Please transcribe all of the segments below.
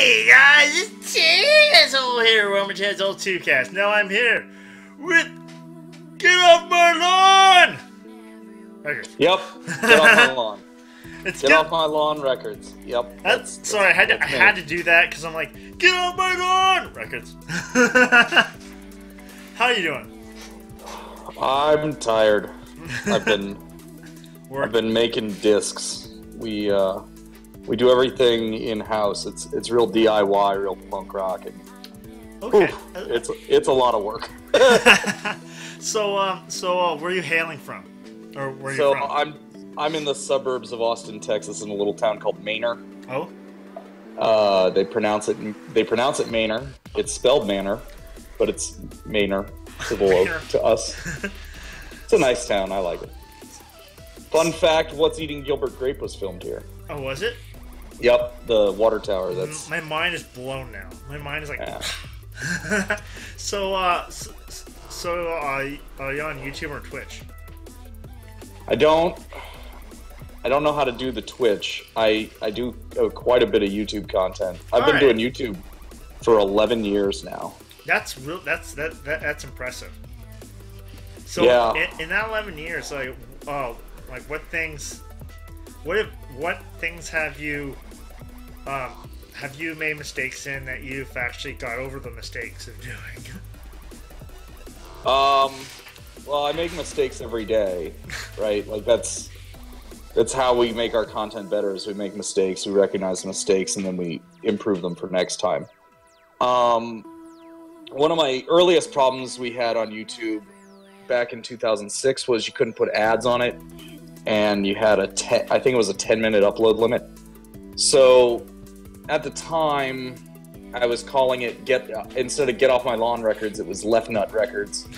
Hey guys, it's Tazwhole here, Tazwhole Tubcast. Now I'm here with Get Off My Lawn! Records. Yep, Get Off My Lawn. Get Off My Lawn Records. Yep. Sorry, I had to do that because I'm like, Get Off My Lawn! Records. How you doing? I'm tired. I've been making discs. We do everything in house. It's real DIY, real punk rock, and okay, it's a lot of work. So where are you hailing from, or where are you from? I'm in the suburbs of Austin, Texas, in a little town called Manor. Oh. They pronounce it Manor. It's spelled Manor, but it's Manor to us. It's a nice town. I like it. Fun fact: What's Eating Gilbert Grape was filmed here. Oh, was it? Yep, the water tower. That's my mind is blown now. My mind is like. Yeah. So are you on YouTube or Twitch? I don't know how to do the Twitch. I do quite a bit of YouTube content. I've been doing YouTube for 11 years now. That's real. That's impressive. So yeah. in that 11 years, what things have you made mistakes in that you've actually got over the mistakes of doing? Well, I make mistakes every day, right? Like that's how we make our content better. Is we make mistakes, we recognize mistakes, and then we improve them for next time. One of my earliest problems we had on YouTube back in 2006 was you couldn't put ads on it, and you had I think it was a 10-minute upload limit. So at the time, I was calling it instead of Get Off My Lawn Records, it was Left Nut Records.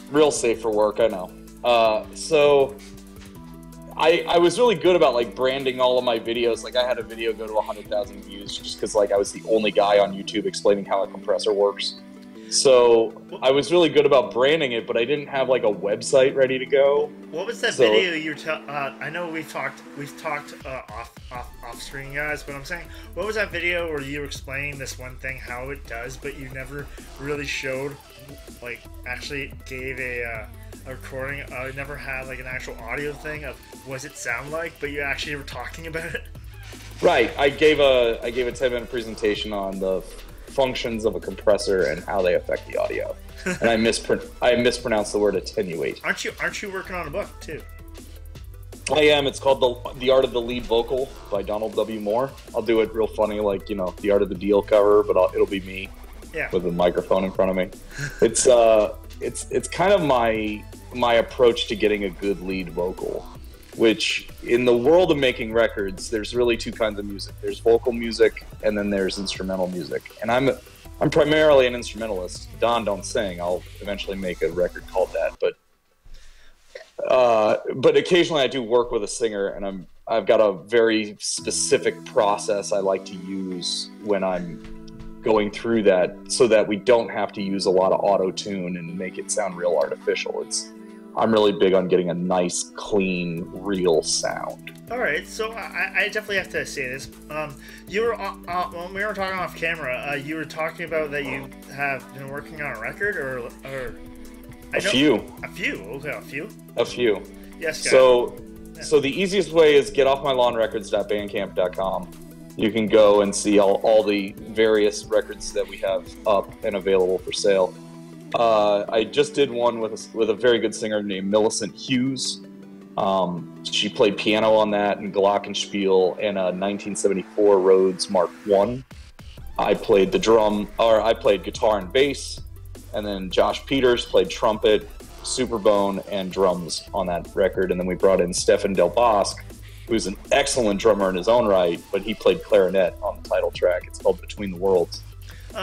Real safe for work, I know. So I was really good about like branding all of my videos. Like I had a video go to 100,000 views just because like I was the only guy on YouTube explaining how a compressor works. So I was really good about branding it, but I didn't have like a website ready to go. What was that video you were I know we've talked off screen, guys, but I'm saying, what was that video where you were explaining this one thing, how it does, but you never really showed, like, actually gave a recording? Never had like an actual audio thing of what it sound like, but you actually were talking about it. Right. I gave a 10-minute presentation on the functions of a compressor and how they affect the audio, and I mispronounced the word attenuate. Aren't you working on a book too? I am. It's called the Art of the Lead Vocal by Donald W. Moore. I'll do it real funny, like the Art of the Deal cover, but it'll be me with a microphone in front of me. It's kind of my approach to getting a good lead vocal, which in the world of making records, there's really two kinds of music. There's vocal music, and then there's instrumental music. And I'm primarily an instrumentalist. Don don't sing. I'll eventually make a record called that. But occasionally I do work with a singer, and I've got a very specific process I like to use when I'm going through that, so that we don't have to use a lot of auto-tune and make it sound real artificial. I'm really big on getting a nice, clean, real sound. All right, so I definitely have to say this. You were when we were talking off camera. You were talking about that you have been working on a record, or a few. A few. Okay, a few. A few. Yes, guys. So the easiest way is getoffmylawnrecords.bandcamp.com. You can go and see all the various records that we have up and available for sale. I just did one with a very good singer named Millicent Hughes. She played piano on that, and glockenspiel, and a 1974 Rhodes Mark I. I played I played guitar and bass, and then Josh Peters played trumpet, superbone, and drums on that record. And then we brought in Stefan Del Bosque, who's an excellent drummer in his own right, but he played clarinet on the title track. It's called Between the Worlds.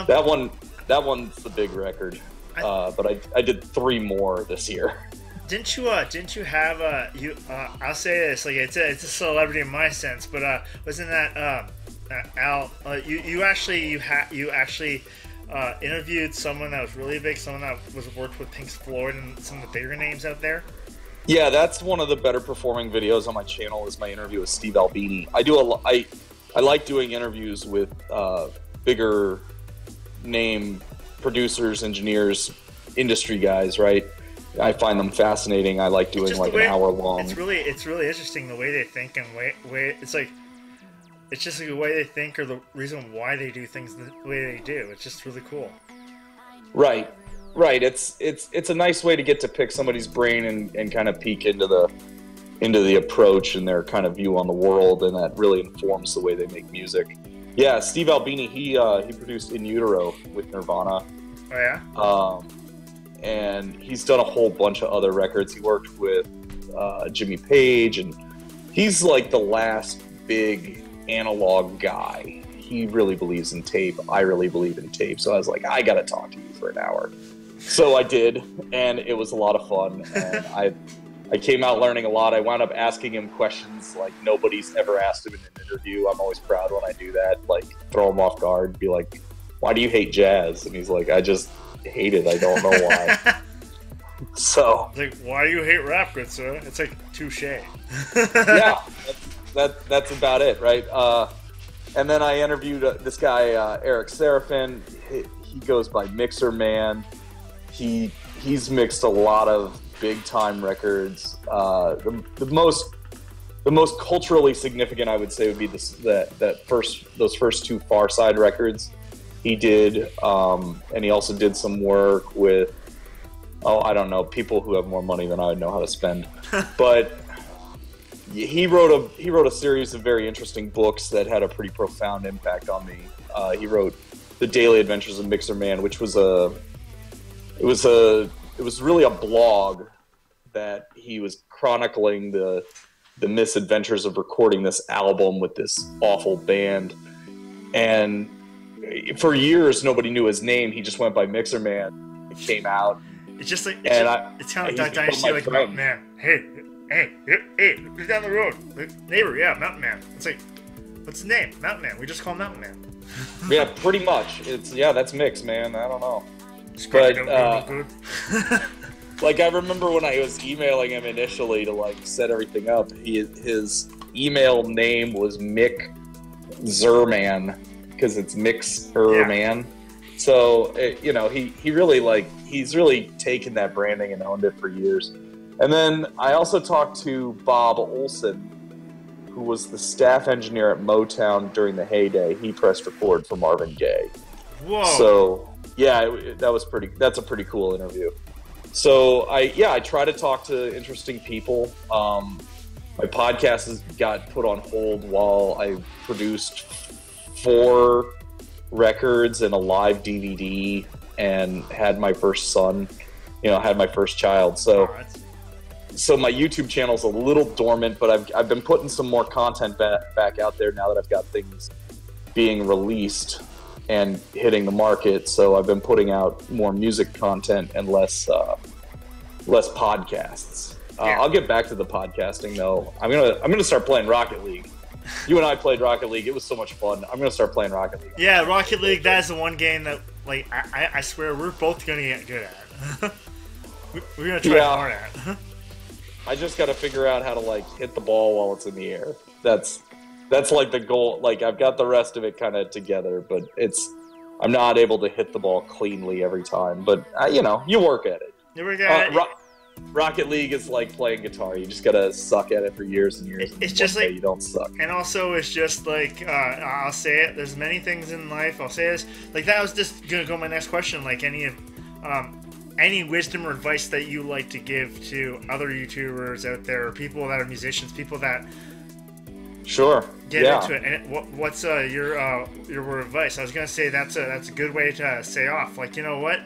That one's the big record. But I did 3 more this year. Didn't you have I'll say this, like it's a celebrity in my sense, but wasn't that Al? You actually interviewed someone that was really big, someone that worked with Pink Floyd and some of the bigger names out there. Yeah, that's one of the better performing videos on my channel. Is my interview with Steve Albini. I like doing interviews with bigger name producers, engineers, industry guys, right? I find them fascinating. I like doing like an hour long. It's really interesting the way they think and way it's like it's just like the way they think or the reason why they do things the way they do. It's just really cool. Right. It's a nice way to get to pick somebody's brain and kind of peek into the approach and their kind of view on the world, and that really informs the way they make music. Yeah, Steve Albini, he produced In Utero with Nirvana. Oh yeah. And he's done a whole bunch of other records. He worked with Jimmy Page, and he's like the last big analog guy. He really believes in tape. I really believe in tape. So I was like, I got to talk to you for an hour. So I did, and it was a lot of fun. And I came out learning a lot. I wound up asking him questions like nobody's ever asked him in an interview. I'm always proud when I do that, like throw him off guard, be like, why do you hate jazz? And he's like, I just hate it. I don't know why. So it's like, why do you hate rap, good sir? It's like touche. Yeah, that's about it, right? And then I interviewed this guy Eric Seraphin. He goes by Mixer Man. He's mixed a lot of big time records. The most culturally significant, I would say, would be those first two Far Side records he did, and he also did some work with, I don't know, people who have more money than I would know how to spend. But he wrote a series of very interesting books that had a pretty profound impact on me. He wrote The Daily Adventures of Mixer Man, which was it was really a blog that he was chronicling the misadventures of recording this album with this awful band. And for years, nobody knew his name. He just went by Mixer Man. It came out. It's just like it's kind of like that dynasty, like Mountain Man. Hey, look down the road, neighbor. Yeah, Mountain Man. It's like, what's his name? Mountain Man. We just call him Mountain Man. Yeah, pretty much. That's Mix, man. I don't know, but like I remember when I was emailing him initially to like set everything up. His email name was Mick Zerman because it's Mixer Man. So he really he's really taken that branding and owned it for years. And then I also talked to Bob Olson, who was the staff engineer at Motown during the heyday. He pressed record for Marvin Gaye. Whoa. So yeah, that's a pretty cool interview. So I try to talk to interesting people. My podcast has got put on hold while I produced 4 records and a live DVD and had my first son, had my first child. So my YouTube channel's a little dormant, but I've been putting some more content back out there now that I've got things being released and hitting the market. So I've been putting out more music content and less podcasts. I'll get back to the podcasting though. I'm gonna start playing Rocket League. You and I played Rocket League. It was so much fun. I'm gonna start playing Rocket League. Yeah, Rocket League. That is the one game that I swear we're both gonna get good at. We're gonna try hard at. I just got to figure out how to hit the ball while it's in the air. That's like the goal. Like I've got the rest of it kind of together, but I'm not able to hit the ball cleanly every time. But you work at it. You work at it. Rocket League is like playing guitar. You just gotta suck at it for years and years. It's just like you don't suck. And also, it's just like I'll say it. There's many things in life. I'll say this. Like that was just gonna go my next question. Like any wisdom or advice that you like to give to other YouTubers out there, or people that are musicians, people that get into it. And what's your word of advice? I was gonna say that's a good way to say off. Like, you know what?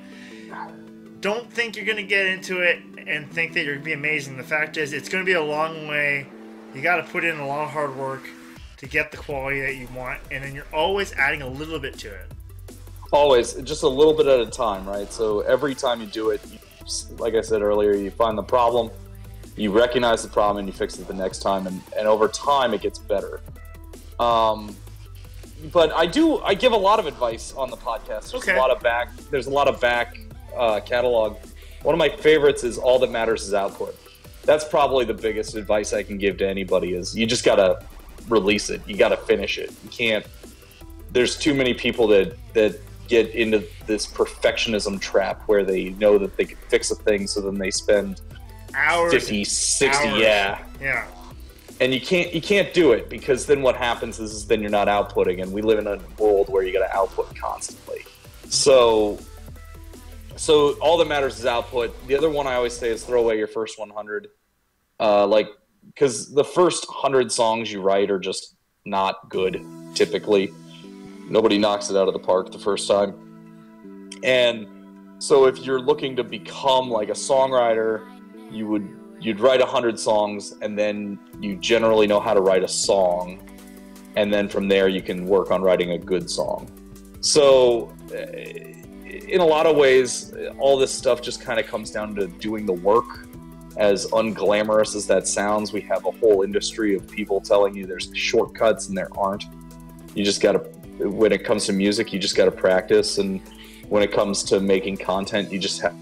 Don't think you're gonna get into it and think that you're gonna be amazing. The fact is, it's gonna be a long way. You got to put in a lot of hard work to get the quality that you want, and then you're always adding a little bit to it. Always, just a little bit at a time, right? So every time you do it, like I said earlier, you find the problem, you recognize the problem, and you fix it the next time, and over time it gets better. But I give a lot of advice on the podcast. There's a lot of back catalog. One of my favorites is All That Matters Is Output. That's probably the biggest advice I can give to anybody is you just gotta release it. You got to finish it. You can't. There's too many people that get into this perfectionism trap where they know that they can fix a thing, so then they spend hours, 50, 60, hours. Yeah. And you can't do it, because then what happens is then you're not outputting, and we live in a world where you got to output constantly. So all that matters is output. The other one I always say is throw away your first 100, because the first 100 songs you write are just not good. Typically, nobody knocks it out of the park the first time. And so if you're looking to become like a songwriter, you'd write 100 songs, and then you generally know how to write a song, and then from there you can work on writing a good song. So in a lot of ways, all this stuff just kind of comes down to doing the work. As unglamorous as that sounds, we have a whole industry of people telling you there's shortcuts, and there aren't. You just gotta, when it comes to music, you just gotta practice, and when it comes to making content, you just have.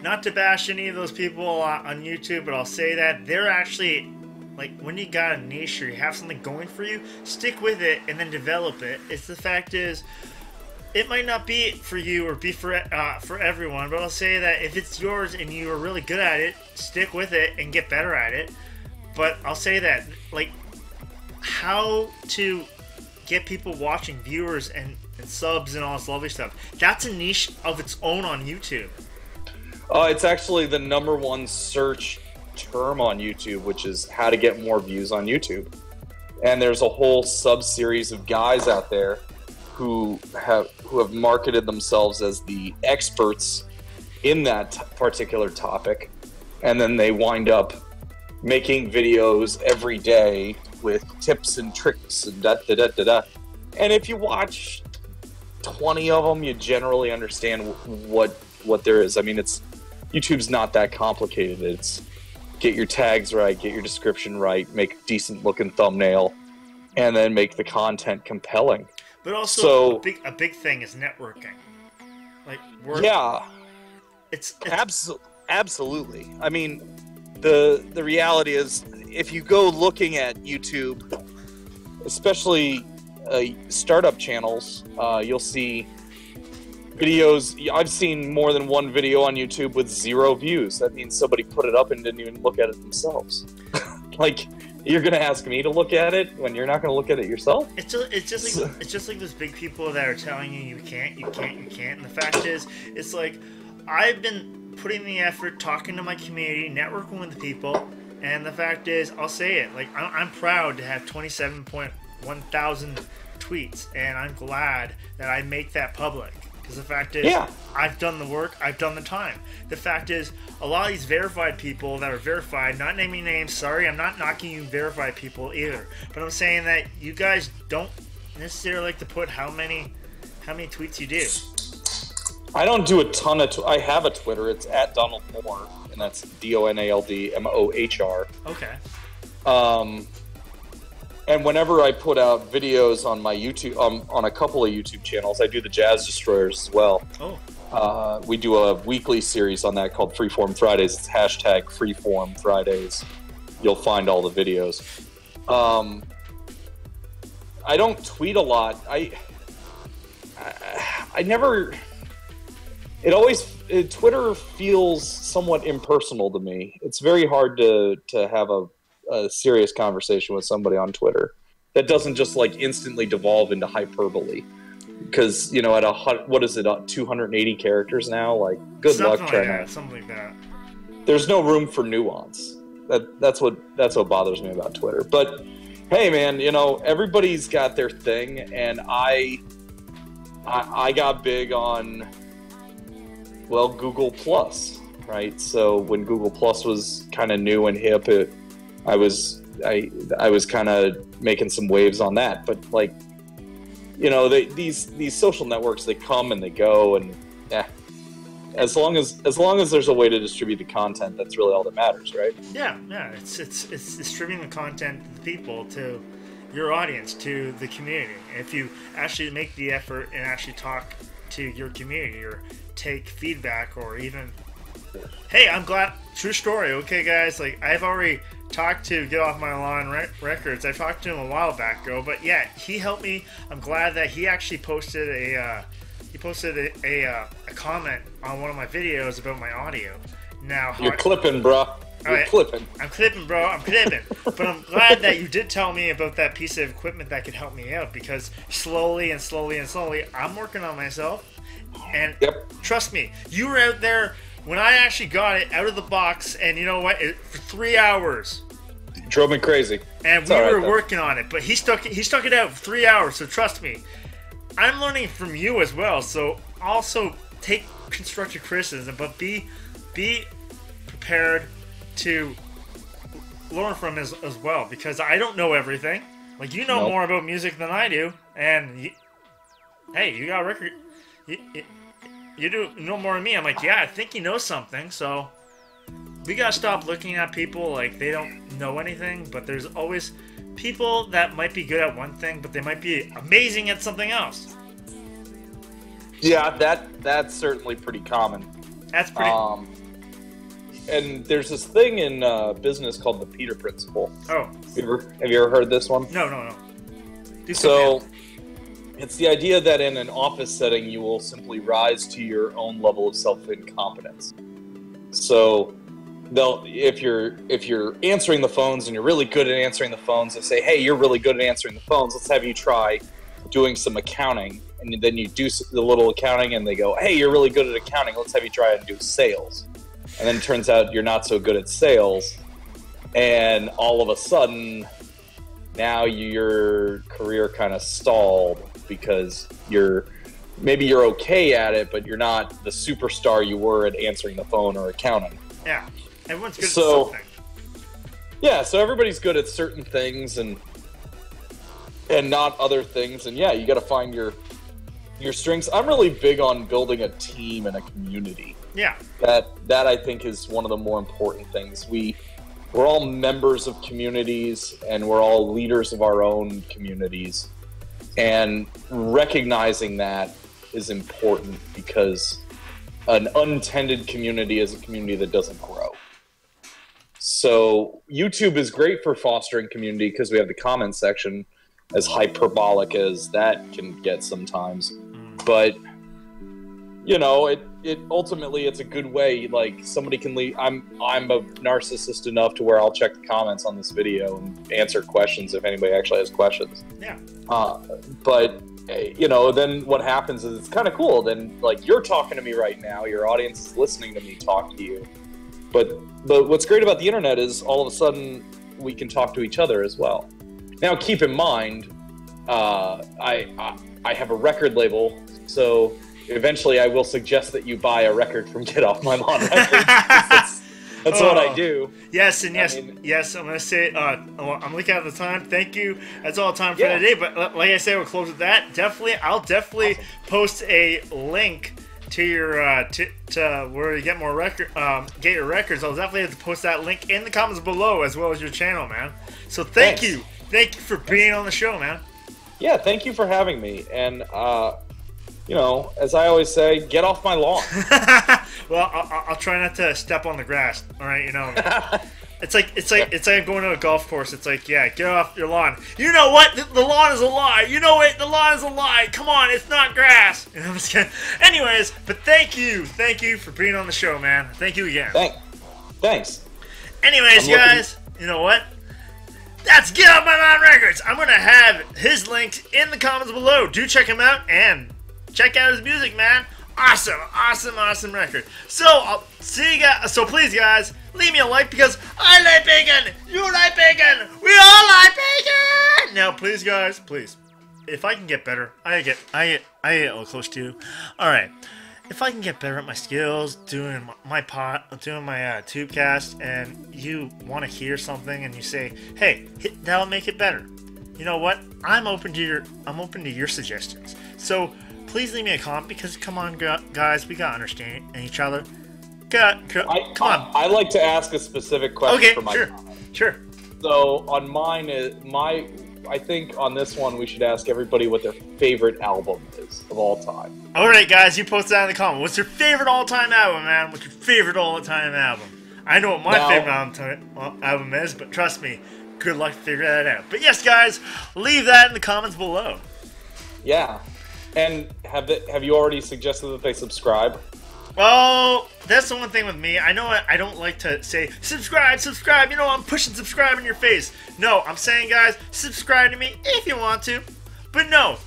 Not to bash any of those people on YouTube, but I'll say that they're actually, like, when you got a niche or you have something going for you, stick with it and then develop it. It's the fact is, it might not be for you or be for everyone, but I'll say that if it's yours and you are really good at it, stick with it and get better at it. But I'll say that, like, how to get people watching, viewers and subs and all this lovely stuff, that's a niche of its own on YouTube. It's actually the #1 search term on YouTube, which is how to get more views on YouTube. And there's a whole sub-series of guys out there who have marketed themselves as the experts in that particular topic, and then they wind up making videos every day with tips and tricks and da-da-da-da-da. And if you watch 20 of them, you generally understand what there is. I mean, YouTube's not that complicated. It's get your tags right, get your description right, make a decent looking thumbnail, and then make the content compelling. But also, a big thing is networking. Like, yeah, it's absolutely. I mean, the reality is, if you go looking at YouTube, especially startup channels, you'll see videos. I've seen more than one video on YouTube with 0 views. That means somebody put it up and didn't even look at it themselves. Like, you're gonna ask me to look at it when you're not gonna look at it yourself? It's just like those big people that are telling you can't. And the fact is, it's like, I've been putting the effort, talking to my community, networking with the people, and the fact is, I'll say it, like, I'm proud to have 27.1 thousand tweets, and I'm glad that I make that public. Because the fact is, yeah, I've done the work, I've done the time. The fact is, a lot of these verified people that are verified, not naming names, sorry, I'm not knocking you verified people either, but I'm saying that you guys don't necessarily like to put how many tweets you do. I don't do a ton of I have a Twitter. It's at Donald Mohr, and that's DonaldMohr. Okay. And whenever I put out videos on my YouTube, on a couple of YouTube channels, I do the Jazz Destroyers as well. Oh. We do a weekly series on that called Freeform Fridays. It's hashtag Freeform Fridays. You'll find all the videos. I don't tweet a lot. I never. Twitter feels somewhat impersonal to me. It's very hard to have a serious conversation with somebody on Twitter that doesn't just like instantly devolve into hyperbole, because at 280 characters now, like, good luck trying to something like that. There's no room for nuance. That's what bothers me about Twitter. But hey, man, everybody's got their thing, and I got big on, well, Google Plus, right? So when Google Plus was kind of new and hip, I was kind of making some waves on that. But, like, these social networks, they come and they go, and as long as there's a way to distribute the content, that's really all that matters, right? Yeah. It's distributing the content to the people, to your audience, to the community. If you actually make the effort and actually talk to your community or take feedback, or even, hey, I'm glad, true story, okay, guys, like, I've already talked to Get Off My Lawn Records. I talked to him a while back ago, but yeah, he helped me. I'm glad that he actually posted a comment on one of my videos about my audio. Now you're clipping, bro. You're clipping. I'm clipping, bro. I'm clipping. But I'm glad that you did tell me about that piece of equipment that could help me out, because slowly, I'm working on myself. And trust me, you were out there when I actually got it out of the box, and you know what? For 3 hours. It drove me crazy. And we were working on it, but he stuck it out for 3 hours, so trust me. I'm learning from you as well, so also take constructive criticism, but be prepared to learn from as well, because I don't know everything. Like, you know more about music than I do, and hey, you got a record. You do know more than me. I'm like, yeah, I think you know something, so we gotta stop looking at people like they don't know anything, but there's always people that might be good at one thing, but they might be amazing at something else. Yeah, that's certainly pretty common. That's pretty... and there's this thing in business called the Peter Principle. Oh. Have you ever heard this one? No. So, it's the idea that in an office setting, you will simply rise to your own level of self-incompetence. So, if you're answering the phones and you're really good at answering the phones, they say, hey, you're really good at answering the phones. Let's have you try doing some accounting. And then you do the little accounting, and they go, hey, you're really good at accounting. Let's have you try and do sales. And then it turns out you're not so good at sales. And all of a sudden, now your career kind of stalled because maybe you're okay at it, but you're not the superstar you were at answering the phone or accounting. Yeah, everyone's good at something. Yeah, so everybody's good at certain things and not other things. And yeah, you got to find your strengths. I'm really big on building a team and a community. Yeah. That I think is one of the more important things. We're all members of communities, and we're all leaders of our own communities. And recognizing that is important, because an untended community is a community that doesn't grow. So YouTube is great for fostering community because we have the comment section, as hyperbolic as that can get sometimes. But, you know, it ultimately, it's a good way. Like, somebody can leave. I'm a narcissist enough to where I'll check the comments on this video and answer questions if anybody actually has questions. Yeah. But, you know, then what happens is it's kind of cool. Then, like, you're talking to me right now. Your audience is listening to me talk to you. But what's great about the internet is all of a sudden we can talk to each other as well. Now, keep in mind, I have a record label, so eventually I will suggest that you buy a record from Get Off My Lawn Records. That's what I do. Yes, and yes, yes. I'm gonna say, I'm looking at the time. Thank you. That's all the time for today. But like I said, we'll close with that. I'll definitely post a link to your to where you get more get your records. I'll definitely have to post that link in the comments below, as well as your channel, man. So thank you for being on the show, man. Yeah, thank you for having me. And you know, as I always say, get off my lawn. Well, I'll try not to step on the grass. All right, you know. It's like going to a golf course. It's like, yeah, get off your lawn. You know what? The lawn is a lie. You know what? The lawn is a lie. Come on, it's not grass. You know, I'm just kidding. Anyways, but thank you for being on the show, man. Thank you again. Thanks. Anyways, guys, you know what? That's Get Off My Lawn Records. I'm gonna have his links in the comments below. Do check him out and check out his music, man. Awesome record. So I'll see you guys. So please, guys, leave me a like, because I like bacon. You like bacon. We all like bacon. Now, please, guys, please. If I can get better, I get a little close to you. All right. If I can get better at my skills, doing my Tubecast, and you want to hear something, and you say, "Hey, that'll make it better." You know what? I'm open to your suggestions. So please leave me a comment, because come on, guys, we gotta understand each other. Come on. I like to ask a specific question for my comment. Sure. So on mine, I think on this one we should ask everybody what their favorite album is of all time. All right, guys, you post that in the comment. What's your favorite all-time album, man? What's your favorite all-time album? I know what my favorite album is, but trust me, good luck figuring that out. But yes, guys, leave that in the comments below. Yeah. And have you already suggested that they subscribe? Well, that's the one thing with me. I know I don't like to say, subscribe, subscribe. You know, I'm pushing subscribe in your face. No, I'm saying, guys, subscribe to me if you want to. But no,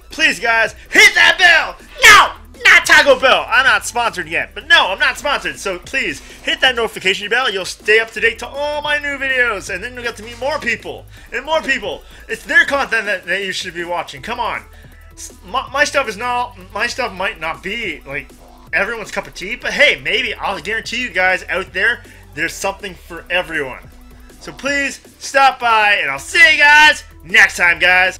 please, guys, hit that bell. No! Not Taco Bell. I'm not sponsored yet, but no, I'm not sponsored. So please hit that notification bell. You'll stay up to date to all my new videos, and then you'll get to meet more people and more people. It's their content that you should be watching. Come on, my stuff might not be like everyone's cup of tea, but hey, maybe I'll guarantee you guys out there, there's something for everyone. So please stop by, and I'll see you guys next time, guys.